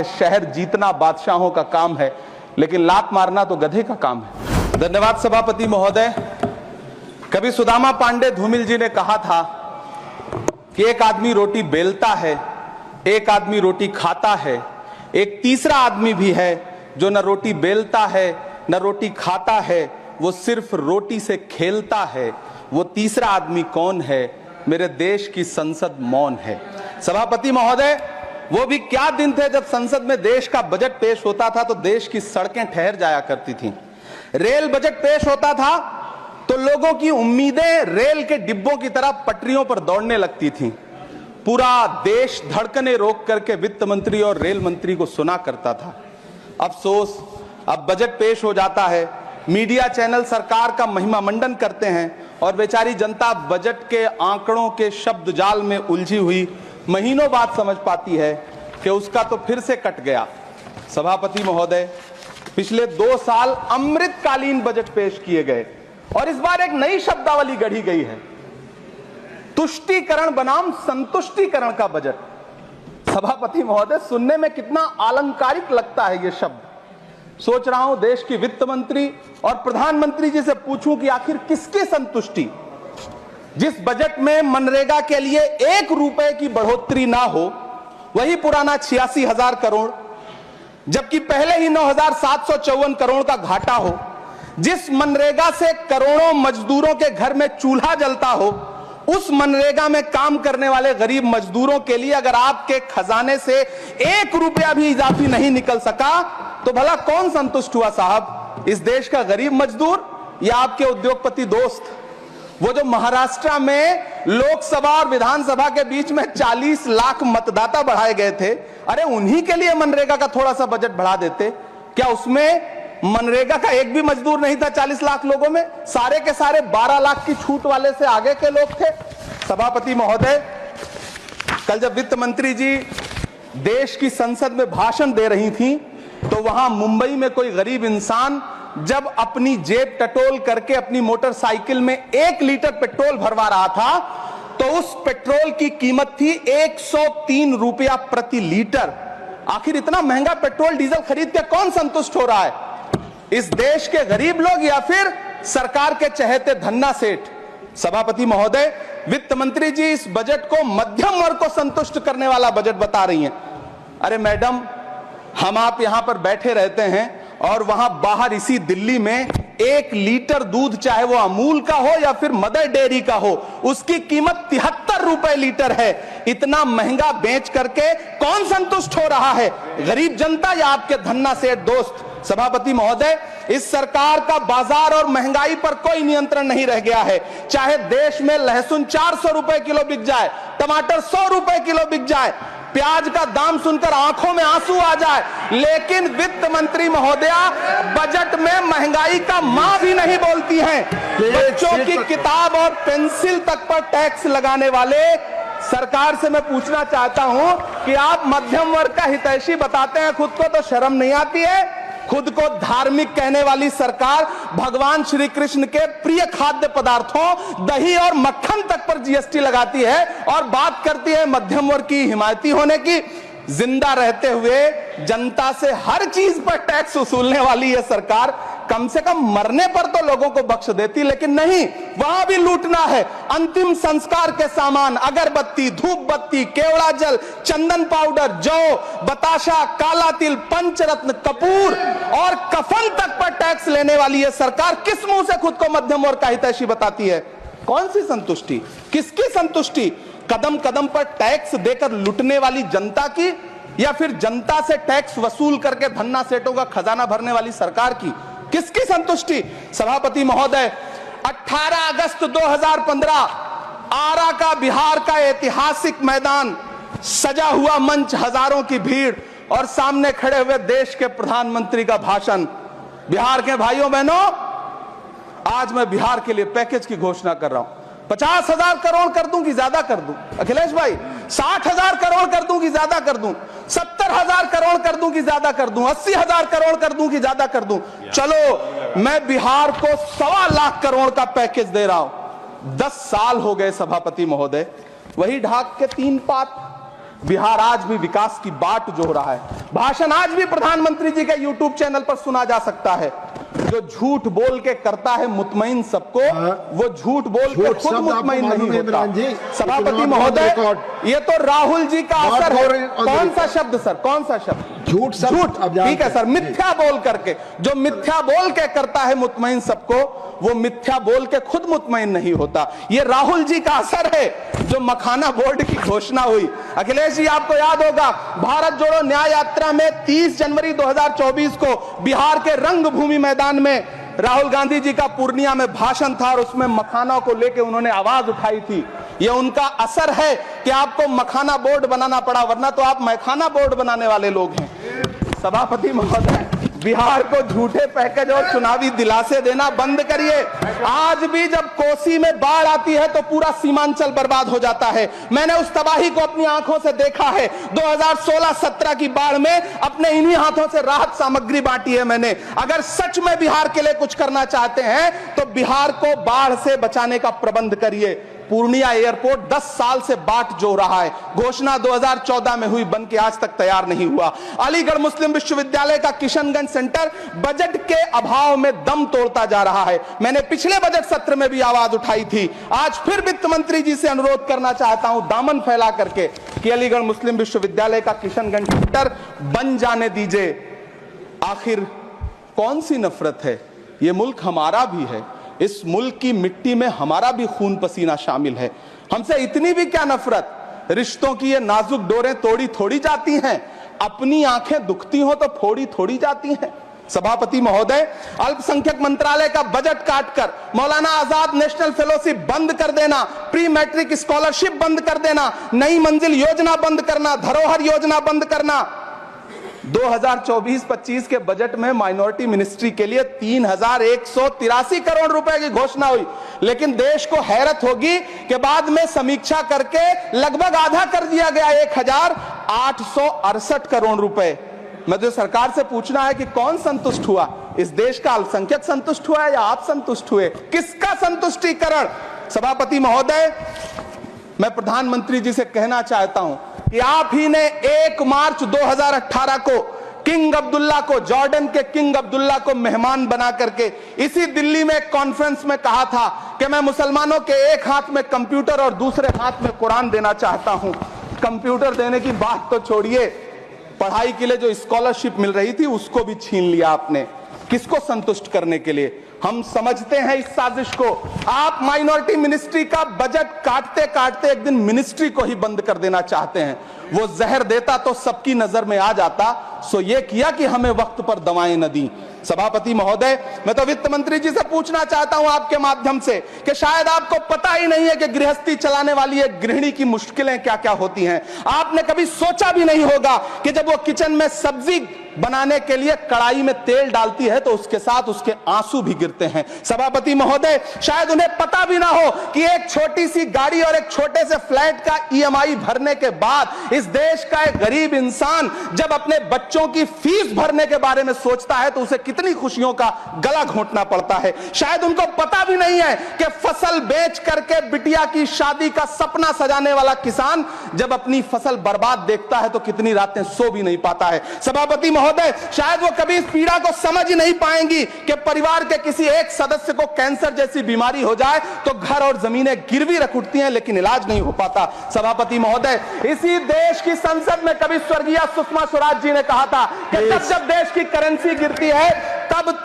शहर जीतना बादशाहों का काम है, लेकिन लात मारना तो गधे का काम है। धन्यवाद सभापति महोदय। कभी सुदामा पांडे धूमिल जी ने कहा था कि एक आदमी रोटी बेलता है, एक आदमी रोटी खाता है, एक तीसरा आदमी भी है जो न रोटी बेलता है न रोटी खाता है, वो सिर्फ रोटी से खेलता है। वो तीसरा आदमी कौन है? मेरे देश की संसद मौन है। सभापति महोदय, वो भी क्या दिन थे जब संसद में देश का बजट पेश होता था तो देश की सड़कें ठहर जाया करती थीं। रेल बजट पेश होता था तो लोगों की उम्मीदें रेल के डिब्बों की तरह पटरियों पर दौड़ने लगती थीं। पूरा देश धड़कने रोक करके वित्त मंत्री और रेल मंत्री को सुना करता था। अफसोस, अब बजट पेश हो जाता है, मीडिया चैनल सरकार का महिमा मंडन करते हैं और बेचारी जनता बजट के आंकड़ों के शब्द जाल में उलझी हुई महीनों बाद समझ पाती है कि उसका तो फिर से कट गया। सभापति महोदय, पिछले 2 साल अमृतकालीन बजट पेश किए गए और इस बार एक नई शब्दावली गढ़ी गई है, तुष्टीकरण बनाम संतुष्टीकरण का बजट। सभापति महोदय, सुनने में कितना अलंकारिक लगता है ये शब्द। सोच रहा हूं देश की वित्त मंत्री और प्रधानमंत्री जी से पूछूं कि आखिर किसकी संतुष्टि? जिस बजट में मनरेगा के लिए 1 रुपए की बढ़ोतरी ना हो, वही पुराना 86,000 करोड़, जबकि पहले ही 9,754 करोड़ का घाटा हो, जिस मनरेगा से करोड़ों मजदूरों के घर में चूल्हा जलता हो, उस मनरेगा में काम करने वाले गरीब मजदूरों के लिए अगर आपके खजाने से 1 रुपया भी इजाफी नहीं निकल सका तो भला कौन संतुष्ट हुआ साहब? इस देश का गरीब मजदूर या आपके उद्योगपति दोस्त? वो जो महाराष्ट्र में लोकसभा और विधानसभा के बीच में 40 लाख मतदाता बढ़ाए गए थे, अरे उन्हीं के लिए मनरेगा का थोड़ा सा बजट बढ़ा देते। क्या उसमें मनरेगा का एक भी मजदूर नहीं था 40 लाख लोगों में? सारे के सारे 12 लाख की छूट वाले से आगे के लोग थे। सभापति महोदय, कल जब वित्त मंत्री जी देश की संसद में भाषण दे रही थी तो वहां मुंबई में कोई गरीब इंसान जब अपनी जेब टटोल करके अपनी मोटरसाइकिल में 1 लीटर पेट्रोल भरवा रहा था तो उस पेट्रोल की कीमत थी 103 रुपया प्रति लीटर। आखिर इतना महंगा पेट्रोल डीजल खरीद के कौन संतुष्ट हो रहा है? इस देश के गरीब लोग या फिर सरकार के चहेते धन्ना सेठ? सभापति महोदय, वित्त मंत्री जी इस बजट को मध्यम वर्ग को संतुष्ट करने वाला बजट बता रही हैं। अरे मैडम, हम आप यहां पर बैठे रहते हैं और वहां बाहर इसी दिल्ली में 1 लीटर दूध, चाहे वो अमूल का हो या फिर मदर डेयरी का हो, उसकी कीमत 73 रुपए लीटर है। इतना महंगा बेच करके कौन संतुष्ट हो रहा है? गरीब जनता या आपके धन्ना सेठ दोस्त? सभापति महोदय, इस सरकार का बाजार और महंगाई पर कोई नियंत्रण नहीं रह गया है। चाहे देश में लहसुन 400 रुपए किलो बिक जाए, टमाटर 100 रुपए किलो बिक जाए, प्याज का दाम सुनकर आंखों में आंसू आ जाए, लेकिन वित्त मंत्री महोदया बजट में महंगाई का मां भी नहीं बोलती हैं। बच्चों की किताब और पेंसिल तक पर टैक्स लगाने वाले सरकार से मैं पूछना चाहता हूं कि आप मध्यम वर्ग का हितैषी बताते हैं खुद को, तो शर्म नहीं आती है? खुद को धार्मिक कहने वाली सरकार भगवान श्री कृष्ण के प्रिय खाद्य पदार्थों दही और मक्खन तक पर जीएसटी लगाती है और बात करती है मध्यम वर्ग की हिमायती होने की। जिंदा रहते हुए जनता से हर चीज पर टैक्स वसूलने वाली यह सरकार कम से कम मरने पर तो लोगों को बख्श देती, लेकिन नहीं, वहां भी लूटना है। अंतिम संस्कार के सामान, अगरबत्ती, धूप बत्ती, केवड़ा जल, चंदन पाउडर, जौ, बताशा, काला तिल, पंचरत्न, कपूर और कफन तक पर टैक्स लेने वाली यह सरकार किस मुंह से खुद को मध्यम वर्ग का हितैषी बताती है? कौन सी संतुष्टि? किसकी संतुष्टि? कदम कदम पर टैक्स देकर लुटने वाली जनता की या फिर जनता से टैक्स वसूल करके धन्ना सेठों का खजाना भरने वाली सरकार की? किसकी संतुष्टि? सभापति महोदय, 18 अगस्त 2015 आरा का बिहार का ऐतिहासिक मैदान, सजा हुआ मंच, हजारों की भीड़ और सामने खड़े हुए देश के प्रधानमंत्री का भाषण। बिहार के भाइयों बहनों, आज मैं बिहार के लिए पैकेज की घोषणा कर रहा हूं। 50,000 करोड़ कर दूं कि ज्यादा कर दूं? अखिलेश भाई, 60,000 करोड़ कर दूं कि ज्यादा कर दूं? 70,000 करोड़ कर दूं कि ज्यादा कर दूं? 80,000 करोड़ कर दूं कि ज्यादा कर दूं? चलो, मैं बिहार को 1.25 लाख करोड़ का पैकेज दे रहा हूं। 10 साल हो गए सभापति महोदय, वही ढाक के 3 पात, बिहार आज भी विकास की बाट जोह रहा है। भाषण आज भी प्रधानमंत्री जी के यूट्यूब चैनल पर सुना जा सकता है। जो झूठ बोल के करता है मुतमईन सबको, वो झूठ बोल के खुद मुतमईन नहीं होता। सभापति महोदय, ये तो राहुल जी का असर है। कौन सा शब्द सर, कौन सा शब्द? झूठ। ठीक है सर, मिथ्या बोल करके, जो मिथ्या बोल के करता है मुतमईन सबको, वो मिथ्या बोल के खुद मुतमईन नहीं होता। ये राहुल जी का असर है। जो मखाना बोर्ड की घोषणा हुई, अखिलेश जी आपको याद होगा, भारत जोड़ो न्याय यात्रा में 30 जनवरी 2024 को बिहार के रंगभूमि मैदान में राहुल गांधी जी का पूर्णिया में भाषण था और उसमें मखाना को लेकर उन्होंने आवाज उठाई थी। ये उनका असर है कि आपको मखाना बोर्ड बनाना पड़ा, वरना तो आप मैखाना बोर्ड बनाने वाले लोग हैं। सभापति महोदय, बिहार को झूठे पैकेज और चुनावी दिलासे देना बंद करिए। आज भी जब कोसी में बाढ़ आती है तो पूरा सीमांचल बर्बाद हो जाता है। मैंने उस तबाही को अपनी आंखों से देखा है। 2016-17 की बाढ़ में अपने इन्हीं हाथों से राहत सामग्री बांटी है मैंने। अगर सच में बिहार के लिए कुछ करना चाहते हैं तो बिहार को बाढ़ से बचाने का प्रबंध करिए। पूर्णिया एयरपोर्ट 10 साल से बाट जो रहा है, घोषणा 2014 में हुई, बन के आज तक तैयार नहीं हुआ। अलीगढ़ मुस्लिम विश्वविद्यालय का किशनगंज सेंटर बजट के अभाव में दम तोड़ता जा रहा है। मैंने पिछले बजट सत्र में भी आवाज उठाई थी। आज फिर वित्त मंत्री जी से अनुरोध करना चाहता हूं, दामन फैला करके, कि अलीगढ़ मुस्लिम विश्वविद्यालय का किशनगंज सेंटर बन जाने दीजिए। आखिर कौन सी नफरत है? यह मुल्क हमारा भी है। इस मुल्क की मिट्टी में हमारा भी खून पसीना शामिल है। हमसे इतनी भी क्या नफरत? रिश्तों की ये नाजुक डोरें तोड़ी थोड़ी जाती हैं। अपनी आंखें दुखती हो तो फोड़ी थोड़ी जाती हैं। सभापति महोदय, अल्पसंख्यक मंत्रालय का बजट काटकर मौलाना आजाद नेशनल फेलोशिप बंद कर देना, प्री मैट्रिक स्कॉलरशिप बंद कर देना, नई मंजिल योजना बंद करना, धरोहर योजना बंद करना। 2024-25 के बजट में माइनॉरिटी मिनिस्ट्री के लिए 3183 करोड़ रुपए की घोषणा हुई, लेकिन देश को हैरत होगी कि बाद में समीक्षा करके लगभग आधा कर दिया गया, 1868 करोड़ रुपए। मुझे सरकार से पूछना है कि कौन संतुष्ट हुआ? इस देश का अल्पसंख्यक संतुष्ट हुआ है या आप संतुष्ट हुए? किसका संतुष्टीकरण? सभापति महोदय, मैं प्रधानमंत्री जी से कहना चाहता हूं कि आप ही ने 1 मार्च 2018 को किंग अब्दुल्ला को, जॉर्डन के किंग अब्दुल्ला को मेहमान बना करके इसी दिल्ली में एक कॉन्फ्रेंस में कहा था कि मैं मुसलमानों के एक हाथ में कंप्यूटर और दूसरे हाथ में कुरान देना चाहता हूं। कंप्यूटर देने की बात तो छोड़िए, पढ़ाई के लिए जो स्कॉलरशिप मिल रही थी उसको भी छीन लिया आपने। किसको संतुष्ट करने के लिए? हम समझते हैं इस साजिश को। आप माइनॉरिटी मिनिस्ट्री का बजट काटते काटते एक दिन मिनिस्ट्री को ही बंद कर देना चाहते हैं। वो जहर देता तो सबकी नजर में आ जाता, सो ये किया कि हमें वक्त पर दवाएं न दी। सभापति महोदय, मैं तो वित्त मंत्री जी से पूछना चाहता हूं आपके माध्यम से कि शायद आपको पता ही नहीं है कि गृहस्थी चलाने वाली एक गृहिणी की मुश्किलें क्या क्या होती हैं। आपने कभी सोचा भी नहीं होगा कि जब वो किचन में सब्जी बनाने के लिए कड़ाई में तेल डालती है तो उसके साथ उसके आंसू भी गिरते हैं। सभापति महोदय, शायद उन्हें पता भी ना हो कि एक छोटी सी गाड़ी और एक छोटे से फ्लैट का EMI भरने के बाद इस देश का एक गरीब इंसान जब अपने बच्चों की फीस भरने के बारे में सोचता है तो उसे कितनी खुशियों का गला घोंटना पड़ता है। शायद उनको पता भी नहीं है कि फसल बेच करके बिटिया की शादी का सपना सजाने वाला किसान जब अपनी फसल बर्बाद देखता है तो कितनी रातें सो भी नहीं पाता है। सभापति महोदय, शायद वो कभी इस पीड़ा को समझ ही नहीं पाएंगी कि परिवार के किसी एक सदस्य को कैंसर जैसी बीमारी हो जाए तो घर और जमीनें गिरवी रख उठती हैं लेकिन इलाज नहीं हो पाता। सभापति महोदय, इसी देश की संसद में कभी स्वर्गीय सुषमा स्वराज जी ने कहा था कि जब देश की करेंसी गिरती है तब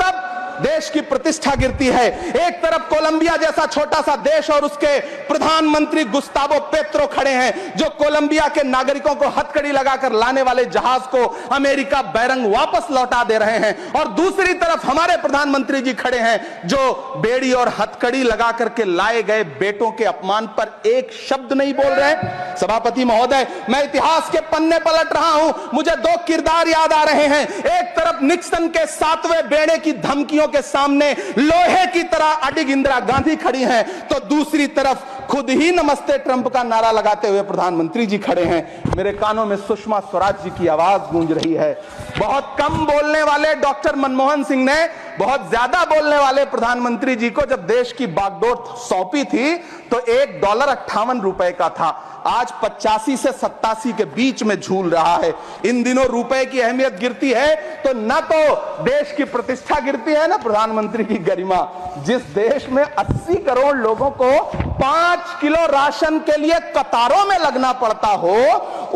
देश की प्रतिष्ठा गिरती है। एक तरफ कोलंबिया जैसा छोटा सा देश और उसके प्रधानमंत्री गुस्तावो पेत्रो खड़े हैं जो कोलंबिया के नागरिकों को हथकड़ी लगाकर लाने वाले जहाज को अमेरिका बैरंग वापस लौटा दे रहे हैं, और दूसरी तरफ हमारे प्रधानमंत्री जी खड़े हैं जो बेड़ी और हथकड़ी लगा करके लाए गए बेटों के अपमान पर एक शब्द नहीं बोल रहे। सभापति महोदय, मैं इतिहास के पन्ने पलट रहा हूं, मुझे 2 किरदार याद आ रहे हैं। एक तरफ निक्सन के 7वें बेड़े की धमकियों के सामने लोहे की तरह अडिग इंदिरा गांधी खड़ी हैं, तो दूसरी तरफ खुद ही नमस्ते ट्रंप का नारा लगाते हुए प्रधानमंत्री जी खड़े हैं। मेरे कानों में सुषमा स्वराज जी की आवाज गूंज रही है। बहुत कम बोलने वाले डॉक्टर मनमोहन सिंह ने बहुत ज्यादा बोलने वाले प्रधानमंत्री जी को जब देश की बागडोर सौंपी थी तो $1 58 का था। आज 85 से 87 के बीच में झूल रहा है। इन दिनों रुपए की अहमियत गिरती है तो न तो देश की प्रतिष्ठा गिरती है न प्रधानमंत्री की गरिमा। जिस देश में 80 करोड़ लोगों को 5 किलो राशन के लिए कतारों में लगना पड़ता हो,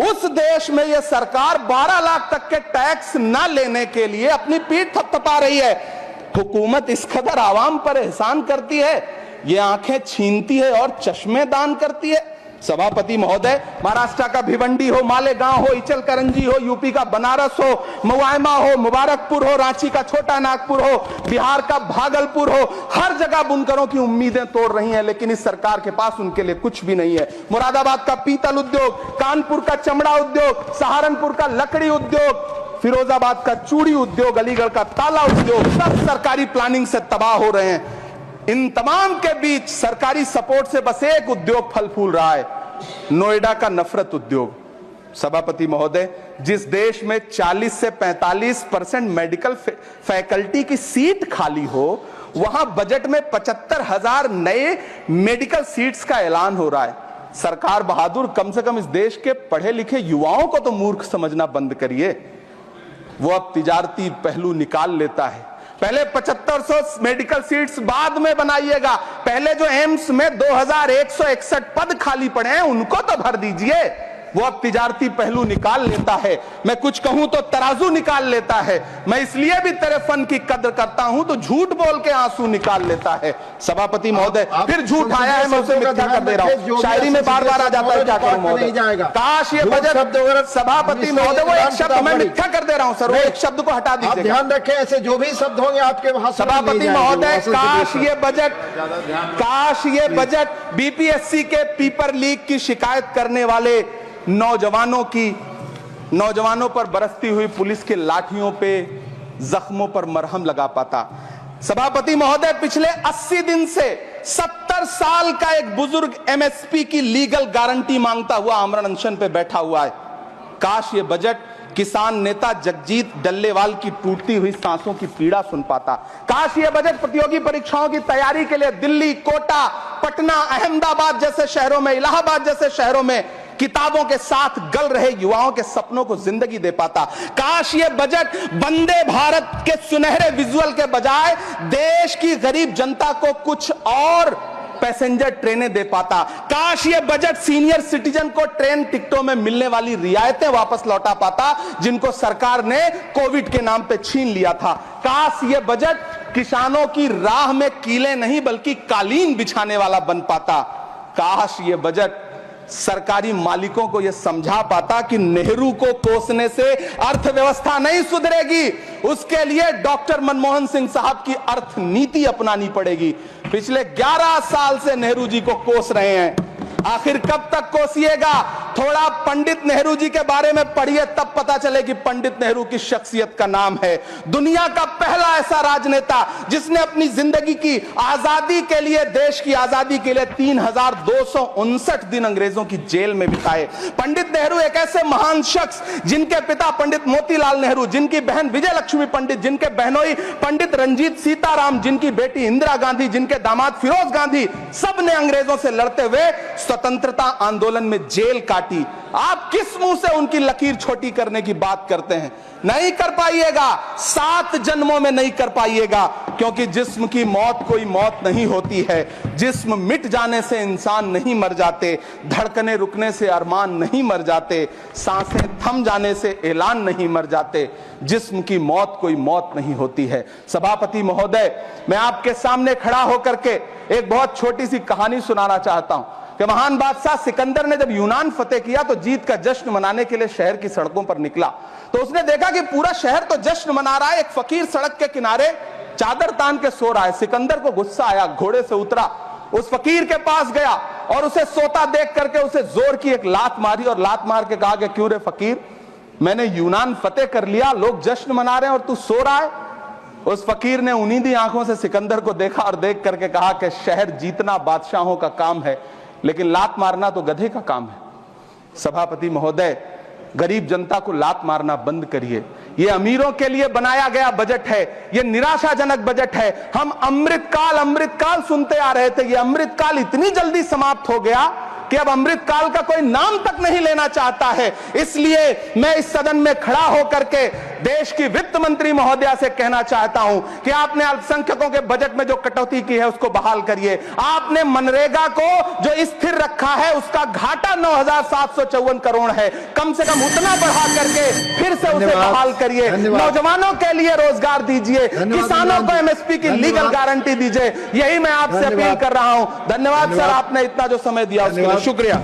उस देश में यह सरकार 12 लाख तक के टैक्स न लेने के लिए अपनी पीठ थपथपा रही है। हुकूमत इस कदर आवाम पर एहसान करती है, ये आंखें छीनती है और चश्मे दान करती है। सभापति महोदय, महाराष्ट्र का भिवंडी हो, मालेगांव हो, इचलकरंजी हो, यूपी का बनारस हो, मुआयमा हो, मुबारकपुर हो, रांची का छोटा नागपुर हो, बिहार का भागलपुर हो, हर जगह बुनकरों की उम्मीदें तोड़ रही हैं, लेकिन इस सरकार के पास उनके लिए कुछ भी नहीं है। मुरादाबाद का पीतल उद्योग, कानपुर का चमड़ा उद्योग, सहारनपुर का लकड़ी उद्योग, फिरोजाबाद का चूड़ी उद्योग, अलीगढ़ का ताला उद्योग, सब सरकारी प्लानिंग से तबाह हो रहे हैं। इन तमाम के बीच सरकारी सपोर्ट से बस एक उद्योग फल फूल रहा है, नोएडा का नफरत उद्योग। सभापति महोदय, जिस देश में 40 से 45% मेडिकल फैकल्टी की सीट खाली हो, वहां बजट में 75,000 नए मेडिकल सीट्स का ऐलान हो रहा है। सरकार बहादुर, कम से कम इस देश के पढ़े लिखे युवाओं को तो मूर्ख समझना बंद करिए। वो अब तिजारती पहलू निकाल लेता है। पहले 7500 मेडिकल सीट्स बाद में बनाइएगा, पहले जो एम्स में 2161 पद खाली पड़े हैं उनको तो भर दीजिए। वो अब तिजारती पहलू निकाल लेता है। मैं कुछ कहूं तो तराजू निकाल लेता है। मैं इसलिए भी तेरे फन की कद्र करता हूं तो झूठ बोल के आंसू निकाल लेता है। सभापति महोदय, फिर झूठ आया है, मैं उसे मिथ्या कर दे रहा हूं। शायरी में बार बार आ जाता है, क्या करूं महोदय। काश ये बजट, सभापति महोदय, वो एक शब्द मैं मिथ्या कर दे रहा हूं सर, वो एक शब्द को हटा दीजिए। ध्यान रखें, ऐसे जो भी शब्द होंगे आपके वहां। सभापति महोदय, काश ये बजट बीपीएससी के पेपर लीक की शिकायत करने वाले नौजवानों पर बरसती हुई पुलिस के लाठियों पे, जख्मों पर मरहम लगा पाता। सभापति महोदय, पिछले 80 दिन से 70 साल का एक बुजुर्ग एमएसपी की लीगल गारंटी मांगता हुआ आमरण अनशन पे बैठा हुआ है। काश ये बजट किसान नेता जगजीत डल्लेवाल की टूटती हुई सांसों की पीड़ा सुन पाता। काश ये बजट प्रतियोगी परीक्षाओं की तैयारी के लिए दिल्ली, कोटा, पटना, अहमदाबाद जैसे शहरों में, इलाहाबाद जैसे शहरों में किताबों के साथ गल रहे युवाओं के सपनों को जिंदगी दे पाता। काश ये बजट वंदे भारत के सुनहरे विजुअल के बजाय देश की गरीब जनता को कुछ और पैसेंजर ट्रेनें दे पाता। काश ये बजट सीनियर सिटीजन को ट्रेन टिकटों में मिलने वाली रियायतें वापस लौटा पाता, जिनको सरकार ने कोविड के नाम पे छीन लिया था। काश ये बजट किसानों की राह में कीले नहीं बल्कि कालीन बिछाने वाला बन पाता। काश ये बजट सरकारी मालिकों को यह समझा पाता कि नेहरू को कोसने से अर्थव्यवस्था नहीं सुधरेगी, उसके लिए डॉक्टर मनमोहन सिंह साहब की अर्थ नीति अपनानी पड़ेगी। पिछले 11 साल से नेहरू जी को कोस रहे हैं, आखिर कब तक कोसिएगा? थोड़ा पंडित नेहरू जी के बारे में पढ़िए, तब पता चले कि पंडित नेहरू की शख्सियत का नाम है। दुनिया का पहला ऐसा राजनेता जिसने अपनी जिंदगी की आजादी के लिए, देश की आजादी के लिए 3259 दिन अंग्रेजों की जेल में बिताए। पंडित नेहरू एक ऐसे महान शख्स जिनके पिता पंडित मोतीलाल नेहरू, जिनकी बहन विजय लक्ष्मी पंडित, जिनके बहनोई पंडित रंजीत सीताराम, जिनकी बेटी इंदिरा गांधी, जिनके दामाद फिरोज गांधी, सब ने अंग्रेजों से लड़ते हुए स्वतंत्रता आंदोलन में जेल काटी। आप किस मुंह से उनकी लकीर छोटी करने की बात करते हैं? नहीं कर पाइएगा, 7 जन्मों में नहीं कर पाइएगा, क्योंकि जिस्म की मौत कोई मौत नहीं होती है। जिस्म मिट जाने से इंसान नहीं मर जाते, धड़कने रुकने से अरमान नहीं मर जाते, सांसें थम जाने से ऐलान नहीं मर जाते। जिस्म की मौत कोई मौत नहीं होती है। सभापति महोदय, मैं आपके सामने खड़ा होकर के एक बहुत छोटी सी कहानी सुनाना चाहता हूं कि महान बादशाह सिकंदर ने जब यूनान फतेह किया तो जीत का जश्न मनाने के लिए शहर की सड़कों पर निकला, तो उसने देखा कि पूरा शहर तो जश्न मना रहा है, एक फकीर सड़क के किनारे चादर तान के सो रहा है। सिकंदर को गुस्सा आया, घोड़े से उतरा, उस फकीर के पास गया और उसे सोता देख करके उसे जोर की एक लात मारी और लात मार के कहा कि क्यों रे फकीर, मैंने यूनान फतेह कर लिया, लोग जश्न मना रहे हैं और तू सो रहा है। उस फकीर ने उन्नीदी आंखों से सिकंदर को देखा और देख करके कहा कि शहर जीतना बादशाहों का काम है, लेकिन लात मारना तो गधे का काम है। सभापति महोदय, गरीब जनता को लात मारना बंद करिए। यह अमीरों के लिए बनाया गया बजट है, यह निराशाजनक बजट है। हम अमृतकाल सुनते आ रहे थे, यह अमृतकाल इतनी जल्दी समाप्त हो गया कि अब अमृत काल का कोई नाम तक नहीं लेना चाहता है। इसलिए मैं इस सदन में खड़ा होकर के देश की वित्त मंत्री महोदया से कहना चाहता हूं कि आपने अल्पसंख्यकों के बजट में जो कटौती की है उसको बहाल करिए। आपने मनरेगा को जो स्थिर रखा है उसका घाटा 9,754 करोड़ है, कम से कम उतना बढ़ा करके फिर से उसे बहाल करिए। नौजवानों के लिए रोजगार दीजिए, किसानों को एमएसपी की लीगल गारंटी दीजिए। यही मैं आपसे अपील कर रहा हूं। धन्यवाद सर, आपने इतना जो समय दिया उसके लिए शुक्रिया।